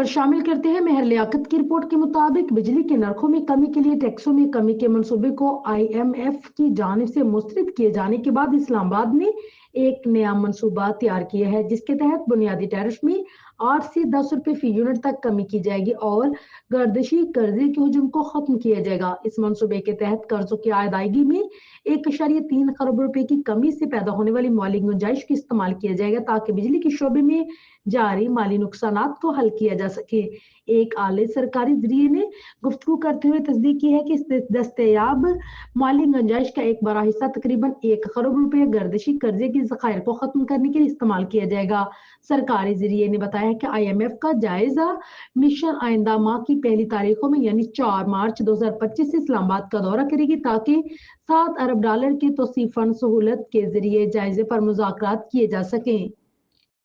खबर शामिल करते हैं। मेहर लियाकत की रिपोर्ट के मुताबिक बिजली के नरखों में कमी के लिए टैक्सों में कमी के मंसूबे को IMF की जानिब से मुस्तरद किए जाने के बाद इस्लामाबाद ने एक नया मंसूबा तैयार किया है, जिसके तहत बुनियादी टैरिफ में 8 से 10 रुपए फी यूनिट तक कमी की जाएगी और गर्दिशी कर्जे के हुजूम को खत्म किया जाएगा। इस मंसूबे के तहत कर्जों की अदायगी में 1.3 खरब रुपए की कमी से पैदा होने वाली माली गुंजाइश का इस्तेमाल किया जाएगा ताकि बिजली के शोबे में जारी माली नुकसानात को हल किया जा सके। एक आले सरकारी जरिए ने गुफ्तगू करते हुए तस्दीक की है कि इस दस्तयाब माली गुंजाइश का एक बड़ा हिस्सा तकरीबन 1 खरब रुपए गर्दिशी कर्जे के ज़खायर को खत्म करने के लिए इस्तेमाल किया जाएगा। सरकारी जरिए ने बताया कि IMF का जायजा मिशन आइंदा माह की पहली तारीखों में यानी 4 मार्च 2025 से इस्लामाबाद का दौरा करेगी ताकि $7 अरब के तोसी फंड सहूलत के जरिए जायजे पर मुज़ाकरात किए जा सकें।